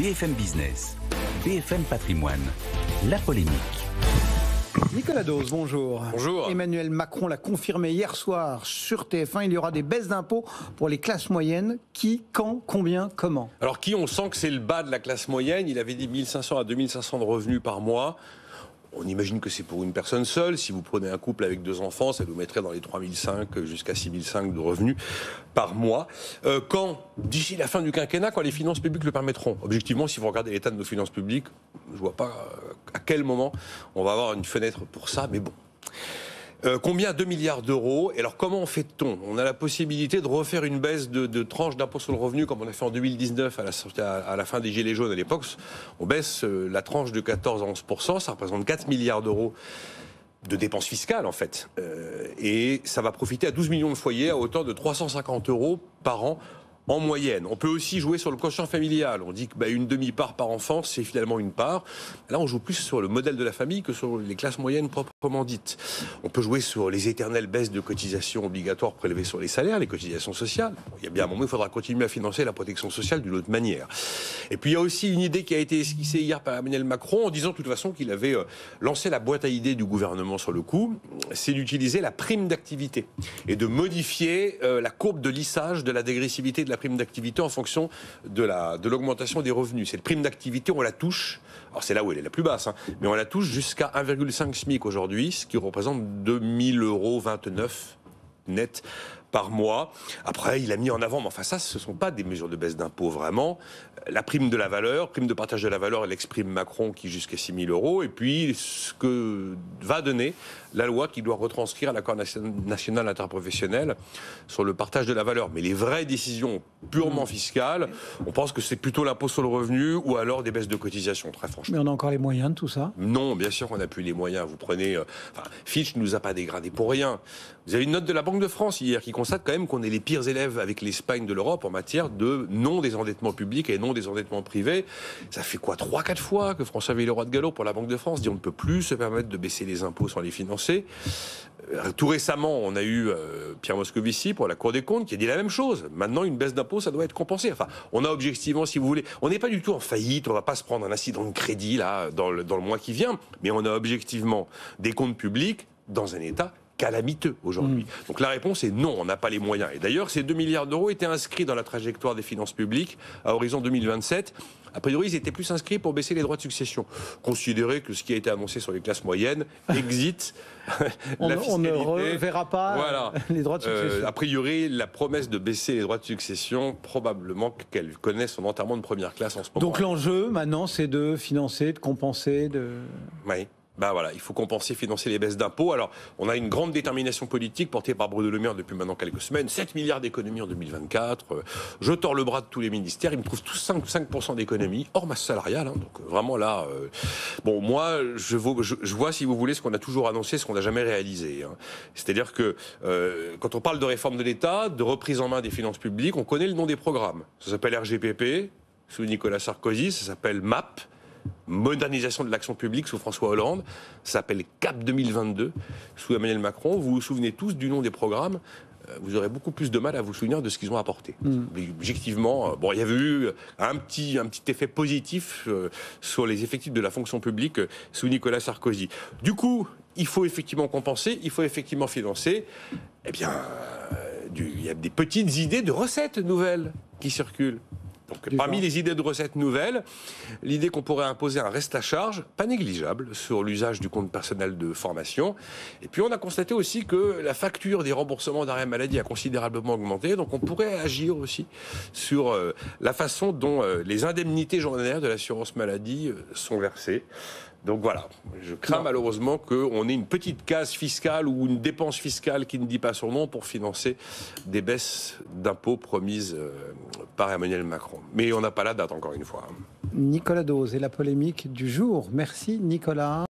BFM Business, BFM Patrimoine, la polémique. Nicolas Dose, bonjour. Bonjour. Emmanuel Macron l'a confirmé hier soir sur TF1, il y aura des baisses d'impôts pour les classes moyennes. Qui, quand, combien, comment? Alors qui, on sent que c'est le bas de la classe moyenne. Il avait dit 1500 à 2500 de revenus par mois. On imagine que c'est pour une personne seule. Si vous prenez un couple avec 2 enfants, ça vous mettrait dans les 3005 jusqu'à 6005 de revenus par mois. Quand, d'ici la fin du quinquennat, quand les finances publiques le permettront. Objectivement, si vous regardez l'état de nos finances publiques, je ne vois pas à quel moment on va avoir une fenêtre pour ça, mais bon. Combien? 2 milliards d'euros. Et alors, comment fait-on? On a la possibilité de refaire une baisse de tranche d'impôt sur le revenu, comme on a fait en 2019 à la fin des Gilets jaunes à l'époque. On baisse la tranche de 14 à 11%. Ça représente 4 milliards d'euros de dépenses fiscales, en fait. Et ça va profiter à 12 millions de foyers à hauteur de 350 euros par an. En moyenne. On peut aussi jouer sur le quotient familial. On dit que une demi-part par enfant, c'est finalement une part. Là, on joue plus sur le modèle de la famille que sur les classes moyennes proprement dites. On peut jouer sur les éternelles baisses de cotisations obligatoires prélevées sur les salaires, les cotisations sociales. Il y a bien un moment où il faudra continuer à financer la protection sociale d'une autre manière. Et puis, il y a aussi une idée qui a été esquissée hier par Emmanuel Macron en disant de toute façon qu'il avait lancé la boîte à idées du gouvernement sur le coup. C'est d'utiliser la prime d'activité et de modifier la courbe de lissage de la dégressivité de la prime d'activité en fonction de l'augmentation des revenus. Cette prime d'activité, on la touche, alors c'est là où elle est la plus basse, mais on la touche jusqu'à 1,5 SMIC aujourd'hui, ce qui représente 2000 euros 29 net par mois. Après, il a mis en avant, mais enfin ça, ce ne sont pas des mesures de baisse d'impôt vraiment. La prime de la valeur, prime de partage de la valeur, elle exprime Macron qui jusqu'à 6 000 euros. Et puis, ce que va donner la loi qui doit retranscrire l'accord national interprofessionnel sur le partage de la valeur. Mais les vraies décisions purement fiscales, on pense que c'est plutôt l'impôt sur le revenu ou alors des baisses de cotisations, très franchement. Mais on a encore les moyens de tout ça? Non, bien sûr qu'on n'a plus les moyens. Vous prenez... Fitch ne nous a pas dégradé pour rien. Vous avez une note de la Banque de France hier qui constate quand même qu'on est les pires élèves avec l'Espagne de l'Europe en matière de non-désendettement public et non-désendettement privé. Ça fait quoi, 3-4 fois que François Villeroy de Galhau pour la Banque de France dit on ne peut plus se permettre de baisser les impôts sans les financer. Tout récemment, on a eu Pierre Moscovici pour la Cour des comptes qui a dit la même chose. Maintenant, une baisse d'impôts, ça doit être compensé. Enfin, on a objectivement, si vous voulez, on n'est pas du tout en faillite, on ne va pas se prendre un incident de crédit là dans le mois qui vient, mais on a objectivement des comptes publics dans un état calamiteux aujourd'hui. Donc la réponse est non, on n'a pas les moyens. Et d'ailleurs, ces 2 milliards d'euros étaient inscrits dans la trajectoire des finances publiques à horizon 2027. A priori, ils étaient plus inscrits pour baisser les droits de succession. Considérez que ce qui a été annoncé sur les classes moyennes exit la fiscalité. On ne reverra pas les droits de succession. A priori, la promesse de baisser les droits de succession, probablement qu'elle connaît son enterrement de première classe en ce moment. Donc l'enjeu, maintenant, c'est de financer, de compenser, Oui. Voilà, il faut compenser, financer les baisses d'impôts. Alors, on a une grande détermination politique portée par Bruno Le Maire depuis maintenant quelques semaines. 7 milliards d'économies en 2024. Je tords le bras de tous les ministères. Ils me trouvent tous 5% d'économies, hors masse salariale. Donc, vraiment là... moi, je vois, si vous voulez, ce qu'on a toujours annoncé, ce qu'on n'a jamais réalisé. C'est-à-dire que quand on parle de réforme de l'État, de reprise en main des finances publiques, on connaît le nom des programmes. Ça s'appelle RGPP, sous Nicolas Sarkozy. Ça s'appelle MAP. Modernisation de l'action publique sous François Hollande, ça s'appelle CAP 2022 sous Emmanuel Macron. Vous vous souvenez tous du nom des programmes, vous aurez beaucoup plus de mal à vous souvenir de ce qu'ils ont apporté. Objectivement, il y avait eu un petit effet positif sur les effectifs de la fonction publique sous Nicolas Sarkozy. Du coup, il faut effectivement compenser, il faut effectivement financer. Eh bien, il y a des petites idées de recettes nouvelles qui circulent. Donc, parmi les idées de recettes nouvelles, l'idée qu'on pourrait imposer un reste à charge, pas négligeable, sur l'usage du compte personnel de formation. Et puis on a constaté aussi que la facture des remboursements d'arrêt maladie a considérablement augmenté. Donc on pourrait agir aussi sur la façon dont les indemnités journalières de l'assurance maladie sont versées. Donc voilà, je crains malheureusement qu'on ait une petite case fiscale ou une dépense fiscale qui ne dit pas son nom pour financer des baisses d'impôts promises par Emmanuel Macron. Mais on n'a pas la date encore une fois. Nicolas Dose et la polémique du jour. Merci Nicolas.